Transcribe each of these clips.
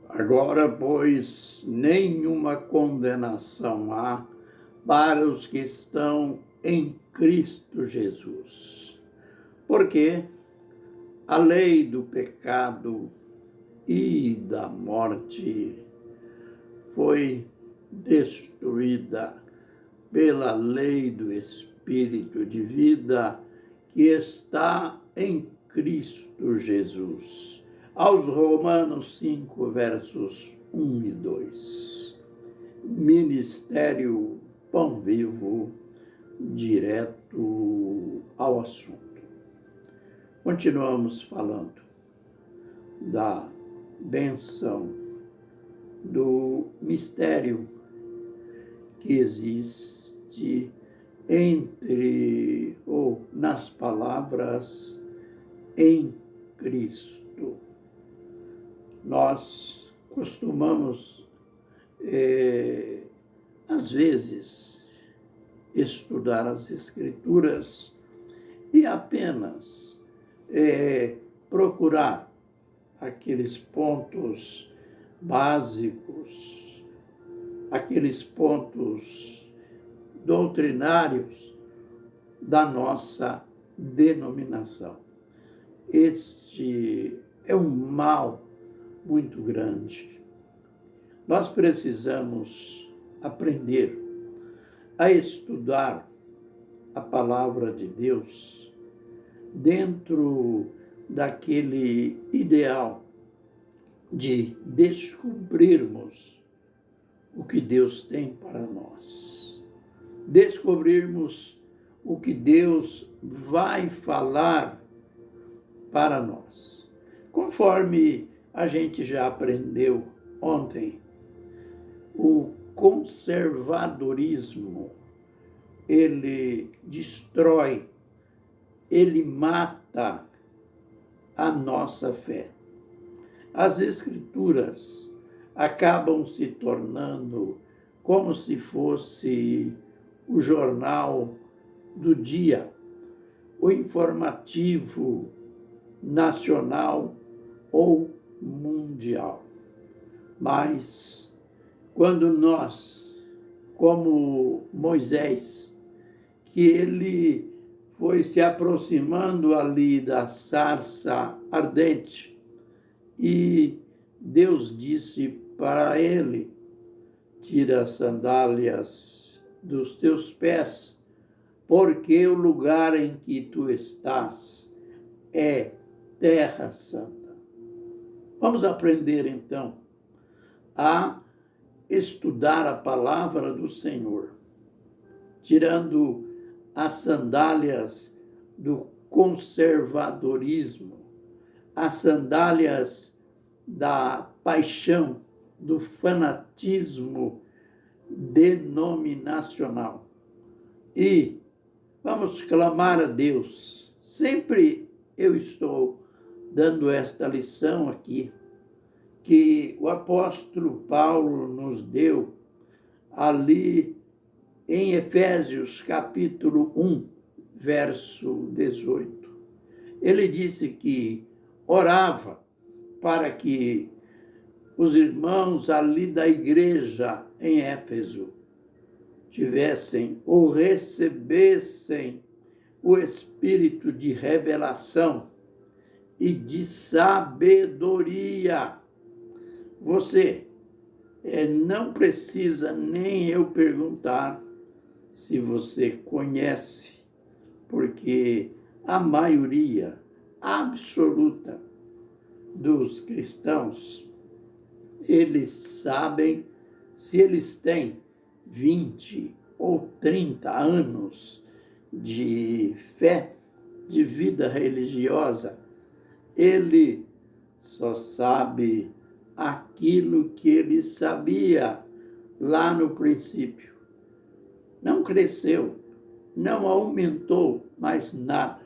Agora, pois, nenhuma condenação há para os que estão em Cristo Jesus. Porque a lei do pecado e da morte foi destruída pela lei do Espírito de vida que está em Cristo Jesus. Aos Romanos 5, versos 1 e 2. Ministério Pão Vivo, direto ao assunto. Continuamos falando da bênção, do mistério que existe entre ou nas palavras em Cristo. Nós costumamos, às vezes, estudar as Escrituras e apenas procurar aqueles pontos básicos, aqueles pontos doutrinários da nossa denominação. Este é um mal muito grande. Nós precisamos aprender a estudar a palavra de Deus dentro daquele ideal de descobrirmos o que Deus tem para nós, descobrirmos o que Deus vai falar para nós. Conforme a gente já aprendeu ontem, o conservadorismo, ele destrói, ele mata a nossa fé. As Escrituras acabam se tornando como se fosse o jornal do dia, o informativo nacional ou mundial. Mas quando nós, como Moisés, que ele foi se aproximando ali da sarça ardente e Deus disse para ele: tira as sandálias dos teus pés, porque o lugar em que tu estás é terra santa. Vamos aprender então a estudar a palavra do Senhor, tirando as sandálias do conservadorismo, as sandálias da paixão, do fanatismo denominacional. E vamos clamar a Deus. Sempre eu estou dando esta lição aqui, que o apóstolo Paulo nos deu ali em Efésios capítulo 1, verso 18. Ele disse que orava para que os irmãos ali da igreja em Éfeso tivessem ou recebessem o espírito de revelação e de sabedoria. Você não precisa nem eu perguntar se você conhece, porque a maioria absoluta dos cristãos, eles sabem, se eles têm 20 ou 30 anos de fé, de vida religiosa, ele só sabe aquilo que ele sabia lá no princípio. Não cresceu, não aumentou mais nada.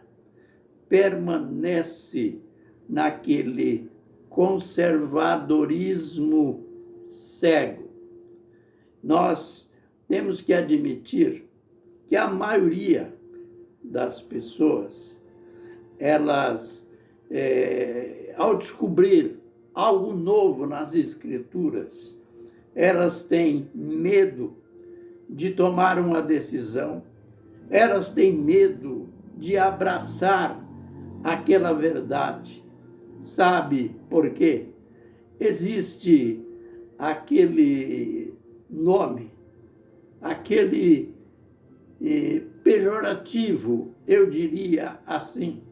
Permanece naquele conservadorismo cego. Nós temos que admitir que a maioria das pessoas, elas, ao descobrir algo novo nas Escrituras, elas têm medo de tomar uma decisão, elas têm medo de abraçar aquela verdade. Sabe por quê? Existe aquele nome, aquele pejorativo, eu diria assim,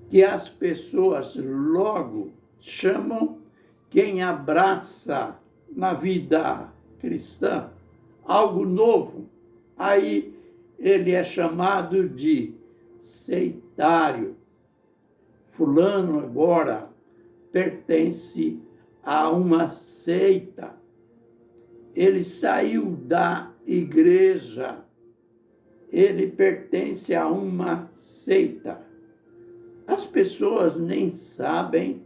que as pessoas logo chamam quem abraça na vida cristã algo novo. Aí ele é chamado de sectário. Fulano agora pertence a uma seita. Ele saiu da igreja. Ele pertence a uma seita. As pessoas nem sabem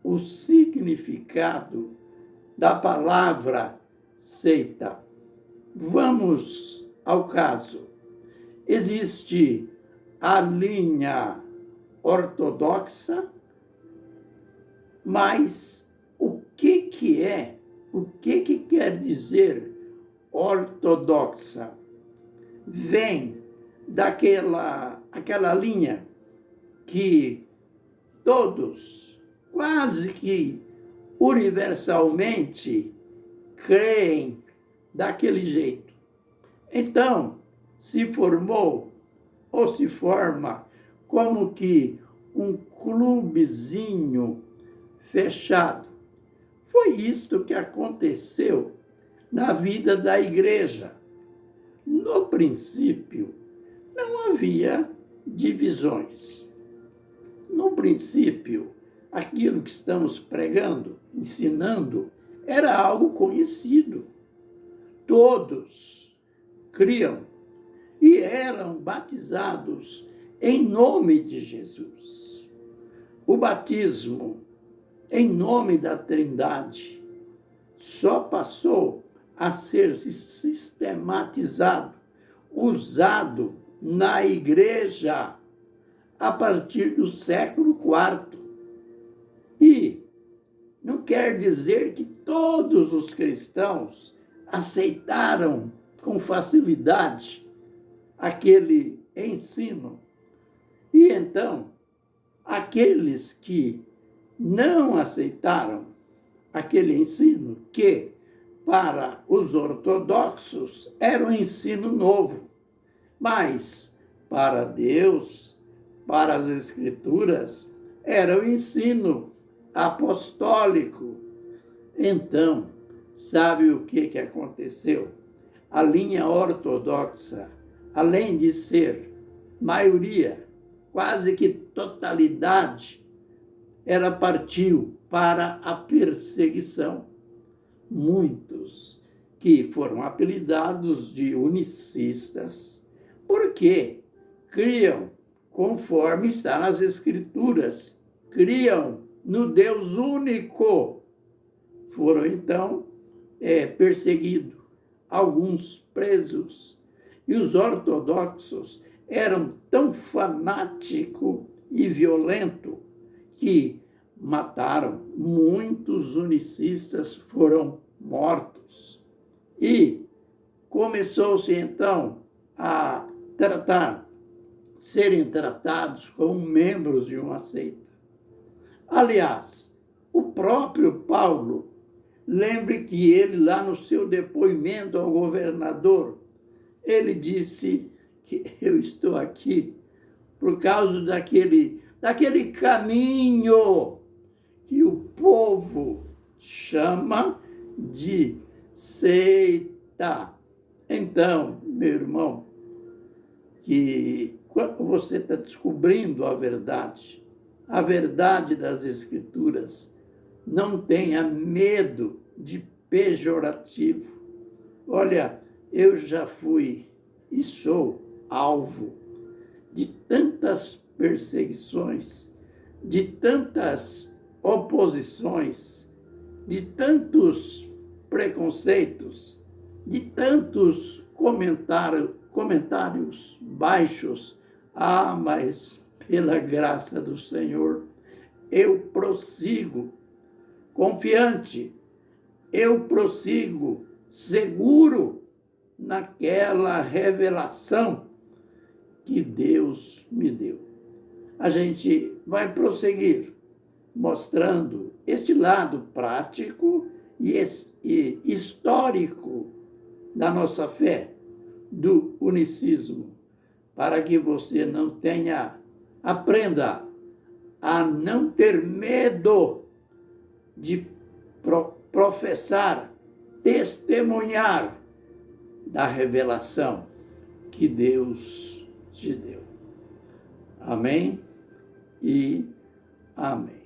o significado da palavra seita. Vamos ao caso. Existe a linha ortodoxa, mas o que é? O que quer dizer ortodoxa? Vem aquela linha que todos, quase que universalmente, creem daquele jeito. Então, se formou ou se forma como que um clubezinho fechado. Foi isto que aconteceu na vida da igreja. No princípio, não havia divisões. No princípio, aquilo que estamos pregando, ensinando, era algo conhecido. Todos criam e eram batizados em nome de Jesus. O batismo em nome da Trindade só passou a ser sistematizado, usado na igreja a partir do século IV. E não quer dizer que todos os cristãos aceitaram com facilidade aquele ensino. E então, aqueles que não aceitaram aquele ensino, que para os ortodoxos era um ensino novo, mas para Deus, para as Escrituras, era o ensino apostólico. Então, sabe o que aconteceu? A linha ortodoxa, além de ser maioria, quase que totalidade, ela partiu para a perseguição. Muitos que foram apelidados de unicistas, porque criam conforme está nas Escrituras, criam no Deus único. Foram, então, perseguidos, alguns presos. E os ortodoxos eram tão fanáticos e violentos que mataram. Muitos unicistas foram mortos. E começou-se, então, a serem tratados como membros de uma seita. Aliás, o próprio Paulo, lembre que ele, lá no seu depoimento ao governador, ele disse que eu estou aqui por causa daquele caminho que o povo chama de seita. Então, meu irmão, que quando você está descobrindo a verdade das Escrituras, não tenha medo de pejorativo. Olha, eu já fui e sou alvo de tantas perseguições, de tantas oposições, de tantos preconceitos, de tantos comentários baixos. Ah, mas pela graça do Senhor, eu prossigo, confiante, eu prossigo seguro naquela revelação que Deus me deu. A gente vai prosseguir mostrando este lado prático e histórico da nossa fé, do unicismo, para que você não aprenda a não ter medo de professar, testemunhar da revelação que Deus te deu. Amém e amém.